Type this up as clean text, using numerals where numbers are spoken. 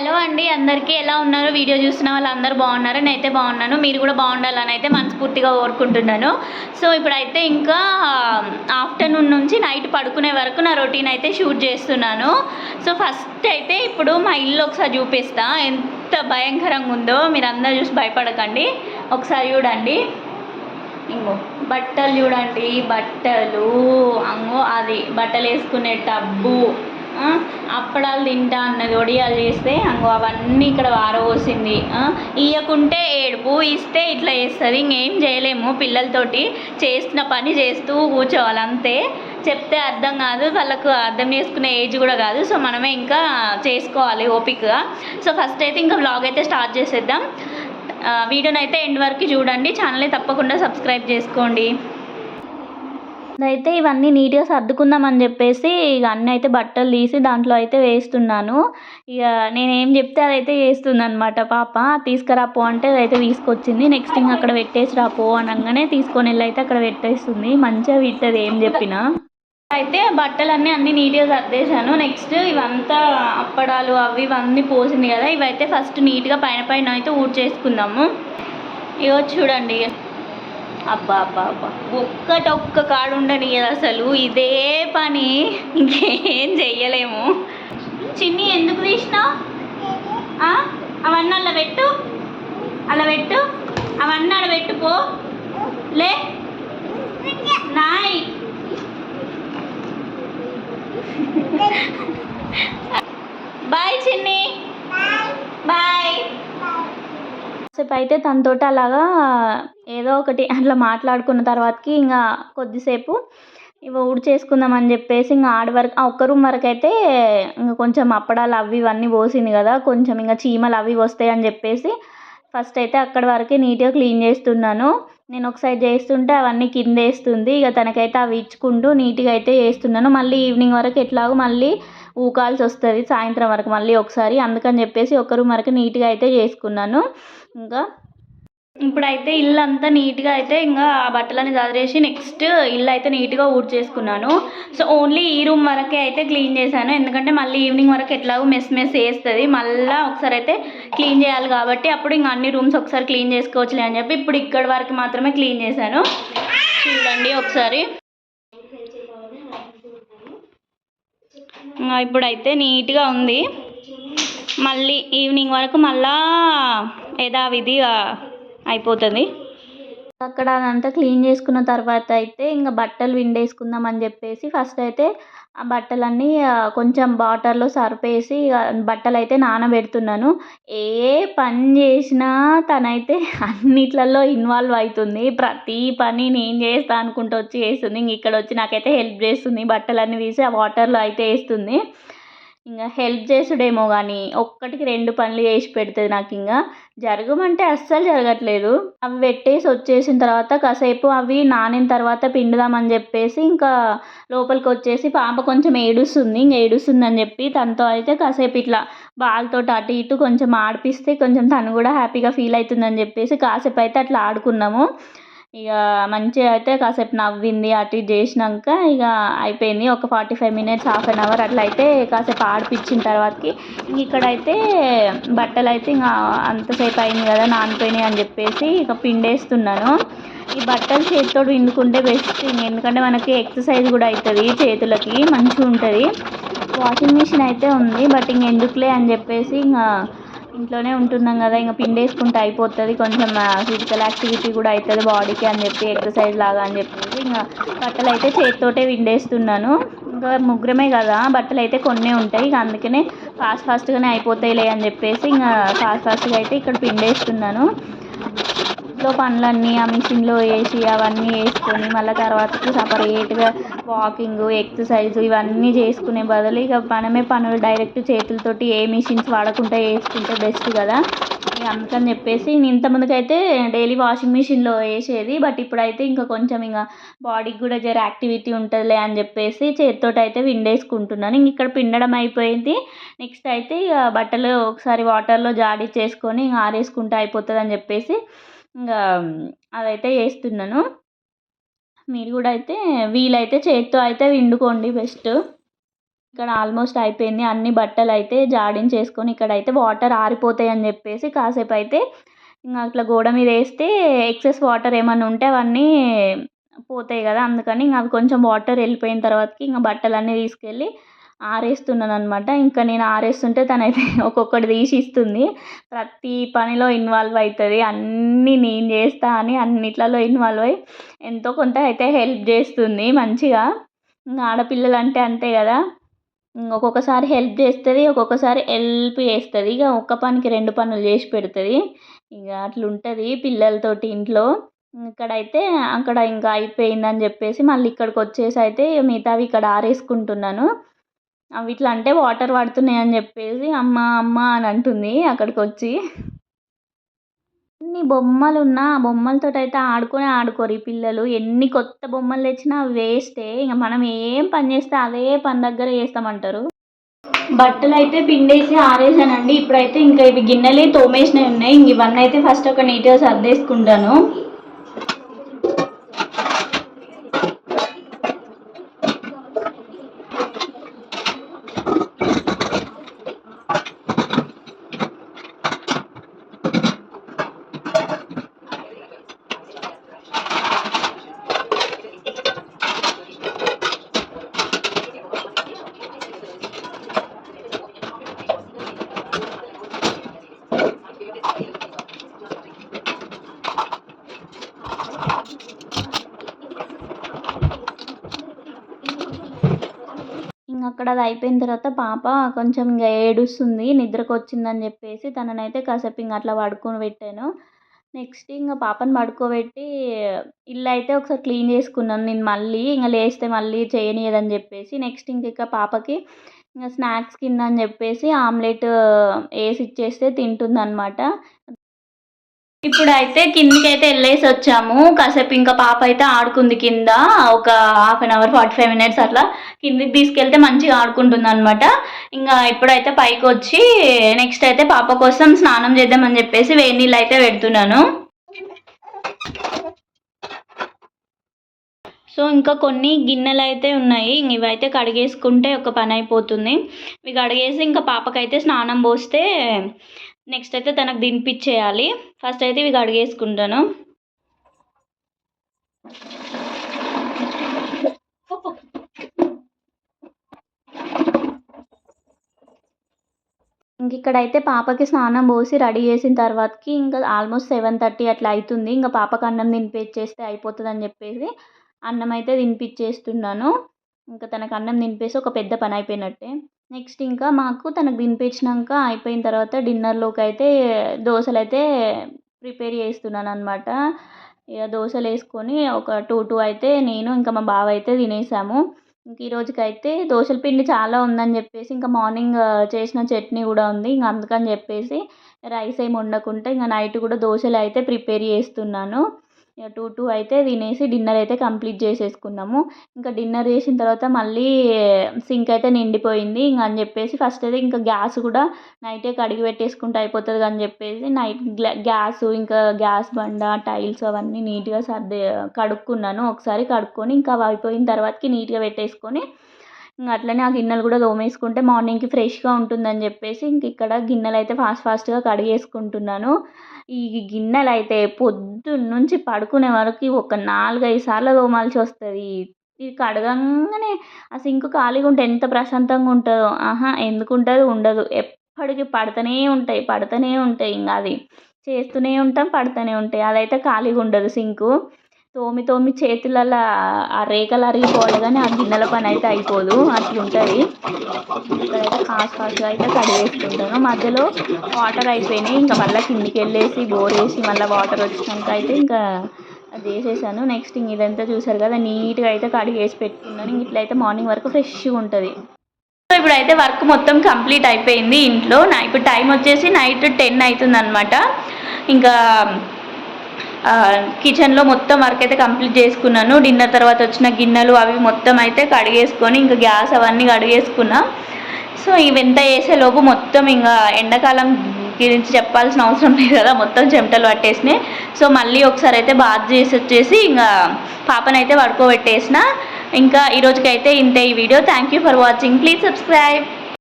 Hello అండి అందరికీ ఎలా ఉన్నారు? వీడియో చూస్తున్న వాళ్ళందరూ బాగున్నారా? నేనైతే బాగున్నాను. మీరు కూడా బాగుండాలని అయితే మనస్ఫూర్తిగా కోరుకుంటున్నాను. సో ఇప్పుడైతే ఇంకా ఆఫ్టర్నూన్ నుంచి నైట్ పడుకునే వరకు నా రొటీన్ అయితే షూట్ చేస్తున్నాను. సో ఫస్ట్ అయితే ఇప్పుడు మా ఇల్లు ఒకసారి చూపిస్తా. ఎంత భయంకరంగా ఉందో మీరందరూ చూసి భయపడకండి. ఒకసారి చూడండి. ఇంకో బట్టలు చూడండి, బట్టలు అంగో అది బట్టలు వేసుకునే టబ్బు, అప్పడాలు తింటా అన్నది వడియాలు చేస్తే అంగో అవన్నీ ఇక్కడ వారబోసింది. ఇయ్యకుంటే ఏడుపు, ఇస్తే ఇట్లా చేస్తుంది. ఇంకేం చేయలేము, పిల్లలతోటి చేస్తున్న పని చేస్తూ కూర్చోవాలి అంతే. చెప్తే అర్థం కాదు, వాళ్ళకు అర్థం చేసుకునే ఏజ్ కూడా కాదు. సో మనమే ఇంకా చేసుకోవాలి ఓపికగా. సో ఫస్ట్ అయితే ఇంకా వ్లాగ్ అయితే స్టార్ట్ చేసేద్దాం. వీడియోని అయితే ఎండ్ వరకు చూడండి. ఛానల్ని తప్పకుండా సబ్స్క్రైబ్ చేసుకోండి. అయితే ఇవన్నీ నీట్గా సర్దుకుందామని చెప్పేసి ఇక అన్నీ అయితే బట్టలు తీసి దాంట్లో అయితే వేస్తున్నాను. ఇక నేనేం చెప్తే అదైతే చేస్తుంది అనమాట పాప. తీసుకురాపో అంటే అదైతే తీసుకొచ్చింది. నెక్స్ట్ ఇంకా అక్కడ పెట్టేసి రాపో అనగానే తీసుకొని వెళ్ళి అయితే అక్కడ పెట్టేస్తుంది. మంచిగా వింటది ఏం చెప్పినా. అయితే బట్టలన్నీ అన్నీ నీట్గా సర్దేశాను. నెక్స్ట్ ఇవంతా అప్పడాలు అవి ఇవన్నీ పోసింది కదా, ఇవైతే ఫస్ట్ నీట్గా పైన అయితే ఊడ్చేసుకుందాము. ఇగో చూడండి, అబ్బా అబ్బా అబ్బా ఒక్క కాడు ఉండని అసలు ఇదే పని, ఇంకేం చెయ్యలేము. చిన్ని ఎందుకు తీసినావు? అవన్నీ అలా పెట్టు, అవన్నీ అలా పెట్టుకో. లే నాయ్ బాయ్ చిన్ని, బాయ్. సేపు అయితే తనతోటి అలాగా ఏదో ఒకటి అట్లా మాట్లాడుకున్న తర్వాతకి ఇంకా కొద్దిసేపు ఊడ్చేసుకుందామని చెప్పేసి ఇంకా ఒక్క రూమ్ వరకు అయితే ఇంకా కొంచెం అప్పడాలు అవి ఇవన్నీ పోసింది కదా, కొంచెం ఇంకా చీమలు అవి వస్తాయి అని చెప్పేసి ఫస్ట్ అయితే అక్కడి వరకే నీట్గా క్లీన్ చేస్తున్నాను. నేను ఒక సైడ్ చేస్తుంటే అవన్నీ కింద వేస్తుంది. ఇక తనకైతే అవి ఇచ్చుకుంటూ నీట్గా అయితే చేస్తున్నాను. మళ్ళీ ఈవినింగ్ వరకు ఎట్లాగో మళ్ళీ ఊకాల్సి వస్తుంది సాయంత్రం వరకు మళ్ళీ ఒకసారి. అందుకని చెప్పేసి ఒక రూమ్ వరకు నీట్గా అయితే చేసుకున్నాను. ఇంకా ఇప్పుడైతే ఇల్లు అంతా నీట్గా అయితే ఇంకా ఆ బట్టలని చదిరేసి నెక్స్ట్ ఇల్లు అయితే నీట్గా ఊడ్చేసుకున్నాను. సో ఓన్లీ ఈ రూమ్ వరకే అయితే క్లీన్ చేశాను, ఎందుకంటే మళ్ళీ ఈవినింగ్ వరకు ఎట్లాగో మెస్ వేస్తుంది. మళ్ళీ ఒకసారి అయితే క్లీన్ చేయాలి కాబట్టి అప్పుడు ఇంకా అన్ని రూమ్స్ ఒకసారి క్లీన్ చేసుకోవచ్చులే అని చెప్పి ఇప్పుడు ఇక్కడ వరకు మాత్రమే క్లీన్ చేశాను. చూడండి ఒకసారి. ఇప్పుడైతే నీట్గా ఉంది. మళ్ళీ ఈవినింగ్ వరకు మళ్ళా యథావిధిగా అయిపోతుంది. అక్కడ అదంతా క్లీన్ చేసుకున్న తర్వాత అయితే ఇంకా బట్టలు విండేసుకుందాం అని చెప్పేసి ఫస్ట్ అయితే ఆ బట్టలన్నీ కొంచెం వాటర్లో సర్పేసి బట్టలు అయితే నానబెడుతున్నాను. ఏ పని చేసినా తనైతే అన్నిట్లలో ఇన్వాల్వ్ అవుతుంది. ప్రతి పని నేను చేస్తా అనుకుంటూ వచ్చి చేస్తుంది. ఇంక ఇక్కడ వచ్చి నాకైతే హెల్ప్ చేస్తుంది. బట్టలన్నీ తీసి ఆ వాటర్లో అయితే వేస్తుంది. ఇంకా హెల్ప్ చేసుడేమో కానీ ఒక్కటికి 2 పనులు చేసి పెడుతుంది నాకు. ఇంకా జరగమంటే అస్సలు జరగట్లేదు. అవి పెట్టేసి వచ్చేసిన తర్వాత కాసేపు అవి నానిన తర్వాత పిండుదామని చెప్పేసి ఇంకా లోపలికి వచ్చేసి పాప కొంచెం ఏడుస్తుంది. ఇంక ఏడుస్తుందని చెప్పి తనతో అయితే కాసేపు ఇట్లా బాల్తో అటు ఇటు కొంచెం ఆడిపిస్తే కొంచెం తను కూడా హ్యాపీగా ఫీల్ అవుతుందని చెప్పేసి కాసేపు అయితే అట్లా ఆడుకున్నాము. ఇక మంచిగా అయితే కాసేపు నవ్వింది. అటు ఇటు చేసినాక ఇక అయిపోయింది. ఒక 45 మినిట్స్ హాఫ్ అన్ అవర్ అట్లా అయితే కాసేపు ఆడిపించిన తర్వాతకి ఇక్కడైతే బట్టలు అయితే ఇంకా అంతసేపు అయింది కదా నానిపోయినాయి అని చెప్పేసి ఇక పిండేస్తున్నాను. ఈ బట్టలు చేతితో పిండుకుంటే బెస్ట్, ఎందుకంటే మనకి ఎక్సర్సైజ్ కూడా అవుతుంది, చేతులకి మంచిగా ఉంటుంది. వాషింగ్ మిషన్ అయితే ఉంది, బట్ ఇంకెందుకులే అని చెప్పేసి ఇంకా ఇంట్లోనే ఉంటున్నాం కదా, ఇంకా పిండేసుకుంటే అయిపోతుంది. కొంచెం ఫిజికల్ యాక్టివిటీ కూడా అవుతుంది బాడీకి అని చెప్పి, ఎక్సర్సైజ్ లాగా అని చెప్పేసి ఇంకా బట్టలు అయితే చేతితోటే పిండేస్తున్నాను. ఇంకా ముగ్గురమే కదా, బట్టలు అయితే కొన్నే ఉంటాయి. ఇక అందుకనే ఫాస్ట్గానే అయిపోతాయిలే అని చెప్పేసి ఇంకా ఫాస్ట్గా అయితే ఇక్కడ పిండేస్తున్నాను. ఇంట్లో పనులన్నీ ఆ మిషన్లో వేసి అవన్నీ వేసుకొని మళ్ళీ తర్వాతకి సపరేట్గా వాకింగ్ ఎక్సర్సైజ్ ఇవన్నీ చేసుకునే బదులు ఇక మనమే పనులు డైరెక్ట్ చేతులతోటి ఏ మిషన్స్ వాడకుండా వేసుకుంటే బెస్ట్ కదా. అందుకని చెప్పేసి నేను ఇంతకుముందుకైతే డైలీ వాషింగ్ మిషన్లో వేసేది, బట్ ఇప్పుడైతే ఇంకా కొంచెం ఇంకా బాడీకి కూడా జర యాక్టివిటీ ఉంటుందిలే అని చెప్పేసి చేతితోటి అయితే విండేసుకుంటున్నాను. ఇంక ఇక్కడ పిండడం అయిపోయింది. నెక్స్ట్ అయితే ఇక బట్టలు ఒకసారి వాటర్లో జాడిచ్చేసుకొని ఇంకా ఆరేసుకుంటే అయిపోతుంది అని చెప్పేసి ఇంకా అదైతే చేస్తున్నాను. మీరు కూడా అయితే వీలైతే చేతితో అయితే పిండుకోండి బెస్ట్. ఇక్కడ ఆల్మోస్ట్ అయిపోయింది. అన్ని బట్టలు అయితే జాడించేసుకొని ఇక్కడైతే వాటర్ ఆరిపోతాయి అని చెప్పేసి కాసేపు అయితే ఇంకా అట్లా గోడ మీద వేస్తే ఎక్సెస్ వాటర్ ఏమైనా ఉంటే అవన్నీ పోతాయి కదా, అందుకని ఇంకా అవి కొంచెం వాటర్ వెళ్ళిపోయిన తర్వాతకి ఇంకా బట్టలన్నీ తీసుకెళ్ళి ఆరేస్తున్నాను అనమాట. ఇంకా నేను ఆరేస్తుంటే తనైతే ఒక్కొక్కటి తీసి ఇస్తుంది. ప్రతి పనిలో ఇన్వాల్వ్ అవుతుంది. అన్నీ నేను చేస్తా అని అన్నిట్లలో ఇన్వాల్వ్ అయ్యి ఎంతో కొంత అయితే హెల్ప్ చేస్తుంది మంచిగా. ఇంకా ఆడపిల్లలు అంటే అంతే కదా, ఒక్కొక్కసారి హెల్ప్ చేస్తుంది, ఒక్కొక్కసారి హెల్ప్ చేస్తుంది. ఇక ఒక్క పనికి రెండు పనులు చేసి పెడుతుంది. ఇక అట్లుంటుంది పిల్లలతోటి ఇంట్లో. ఇక్కడైతే అక్కడ ఇంకా అయిపోయిందని చెప్పేసి మళ్ళీ ఇక్కడికి వచ్చేసి అయితే మిగతావి ఇక్కడ ఆరేసుకుంటున్నాను. అవి ఇట్లా అంటే వాటర్ పడుతున్నాయి అని చెప్పేసి అమ్మ అమ్మ అని అంటుంది అక్కడికి వచ్చి. ఎన్ని బొమ్మలు ఉన్నా ఆ బొమ్మలతో అయితే ఆడుకోరు ఈ పిల్లలు. ఎన్ని కొత్త బొమ్మలు తెచ్చినా వేస్టే. ఇంకా మనం ఏం పని చేస్తే అదే పని దగ్గర చేస్తామంటారు. బట్టలు అయితే పిండేసి ఆరేసానండి. ఇప్పుడైతే ఇంకా ఇవి గిన్నెలే తోమేసినవి ఉన్నాయి. ఇంక ఇవన్నీ అయితే ఫస్ట్ ఒక నీట్గా సర్దేసుకుంటాను. అక్కడ అది అయిపోయిన తర్వాత పాప కొంచెం ఇంకా ఏడుస్తుంది, నిద్రకు వచ్చిందని చెప్పేసి తననైతే కాసేపు ఇంకా అట్లా పడుకోబెట్టాను. నెక్స్ట్ ఇంకా పాపని పడుకోబెట్టి ఇల్లు అయితే ఒకసారి క్లీన్ చేసుకున్నాను నేను. మళ్ళీ ఇంకా లేస్తే మళ్ళీ చేయనీయదని చెప్పేసి నెక్స్ట్ ఇంకా పాపకి ఇంకా స్నాక్స్ కింద అని చెప్పేసి ఆమ్లెట్ వేసి ఇచ్చేస్తే తింటుందన్నమాట. ఇప్పుడైతే కిందికైతే వెళ్ళేసి వచ్చాము. కాసేపు ఇంకా పాప అయితే ఆడుకుంది కింద. ఒక 1/2 అవర్ 45 మినిట్స్ అట్లా కిందికి తీసుకెళ్తే మంచిగా ఆడుకుంటుంది అనమాట. ఇంకా ఇప్పుడైతే పైకి వచ్చి నెక్స్ట్ అయితే పాప కోసం స్నానం చేద్దామని చెప్పేసి వేడి నీళ్ళు అయితే పెడుతున్నాను. సో ఇంకా కొన్ని గిన్నెలు అయితే ఉన్నాయి. ఇవైతే కడిగేసుకుంటే ఒక పని అయిపోతుంది. ఇవి కడిగేసి ఇంకా పాపకైతే స్నానం పోస్తే నెక్స్ట్ అయితే తనకు దింపిచ్చేయాలి. ఫస్ట్ అయితే ఇవి కడిగేసుకుంటాను. ఇంక ఇక్కడైతే పాపకి స్నానం పోసి రెడీ చేసిన తర్వాతకి ఇంకా ఆల్మోస్ట్ 7:30 అట్లా అవుతుంది. ఇంకా పాపకి అన్నం తినిపించేస్తే అయిపోతుంది అని చెప్పేసి అన్నం అయితే తినిపించేస్తున్నాను. ఇంకా తనకు అన్నం తినిపేసి ఒక పెద్ద పని అయిపోయినట్టే. నెక్స్ట్ ఇంకా మాకు తనకు తినిపించినాక అయిపోయిన తర్వాత డిన్నర్లోకి అయితే దోశలు అయితే ప్రిపేర్ చేస్తున్నాను అనమాట. ఇక దోశలు వేసుకొని ఒక 2 అయితే నేను ఇంకా మా బావ అయితే తినేసాము. ఇంక ఈ రోజుకైతే దోశల పిండి చాలా ఉందని చెప్పేసి ఇంకా మార్నింగ్ చేసిన చట్నీ కూడా ఉంది. ఇంకా అందుకని చెప్పేసి రైస్ ఏమి వండకుండా ఇంకా నైట్ కూడా దోశలు అయితే ప్రిపేర్ చేస్తున్నాను. ఇక 2 అయితే తినేసి డిన్నర్ అయితే కంప్లీట్ చేసేసుకున్నాము. ఇంకా డిన్నర్ చేసిన తర్వాత మళ్ళీ సింక్ అయితే నిండిపోయింది. ఇంకా అని చెప్పేసి ఫస్ట్ అయితే ఇంకా గ్యాస్ కూడా నైటే కడిగి పెట్టేసుకుంటే అయిపోతుంది అని చెప్పేసి నైట్ గ్యాస్ ఇంకా గ్యాస్ బండ టైల్స్ అవన్నీ నీట్గా కడుక్కున్నాను. ఒకసారి కడుక్కొని ఇంకా అవి అయిపోయిన తర్వాతకి నీట్గా పెట్టేసుకొని ఇంకా అట్లనే ఆ గిన్నెలు కూడా తోమేసుకుంటే మార్నింగ్కి ఫ్రెష్గా ఉంటుందని చెప్పేసి ఇంక ఇక్కడ గిన్నెలు అయితే ఫాస్ట్గా కడిగేసుకుంటున్నాను. ఈ గిన్నెలు అయితే పొద్దున్నుంచి పడుకునే వరకు ఒక 4-5 సార్లు తోమాల్సి వస్తుంది. ఇది కడగంగానే ఆ సింక్ ఖాళీగా ఉంటే ఎంత ప్రశాంతంగా ఉంటుందో. ఎందుకు ఉంటుంది? ఉండదు. ఎప్పటికీ పడుతూనే ఉంటాయి. ఇంకా అది చేస్తూనే ఉంటాం, పడుతూనే ఉంటాయి. అదైతే ఖాళీగా ఉండదు సింకు. తోమి చేతులలో ఆ రేఖలు అరిగిపోవాలి కానీ ఆ గిన్నెల పని అయితే అయిపోదు, అట్లుంటుంది. ఇక్కడైతే ఫాస్ట్గా అయితే కడిగేసుకుంటాను. మధ్యలో వాటర్ అయిపోయినాయి. ఇంకా మళ్ళీ కిందికి వెళ్ళేసి బోర్ వేసి మళ్ళీ వాటర్ వచ్చినాక అయితే ఇంకా అది చేసేసాను. నెక్స్ట్ ఇంక ఇదంతా చూసారు కదా, నీట్గా అయితే కడిగేసి పెట్టుకున్నాను. ఇంక ఇట్లయితే మార్నింగ్ వరకు ఫ్రెష్గా ఉంటుంది. సో ఇప్పుడైతే వర్క్ మొత్తం కంప్లీట్ అయిపోయింది ఇంట్లో. ఇప్పుడు టైం వచ్చేసి నైట్ 10 అవుతుంది అనమాట. ఇంకా కిచెన్లో మొత్తం వర్క్ అయితే కంప్లీట్ చేసుకున్నాను. డిన్నర్ తర్వాత వచ్చిన గిన్నెలు అవి మొత్తం అయితే కడిగేసుకొని ఇంకా గ్యాస్ అవన్నీ కడిగేసుకున్నా. సో ఇవంతా చేసేలోపు మొత్తం ఇంకా ఎండాకాలం గురించి చెప్పాల్సిన అవసరం లేదు కదా, మొత్తం చెమటలు పట్టేసినాయి. సో మళ్ళీ ఒకసారి అయితే బాత్ చేసి వచ్చేసి ఇంకా పాపనైతే పడుకోబెట్టేసిన. ఇంకా ఈరోజుకైతే ఇంతే ఈ video. Thank you for watching. Please subscribe.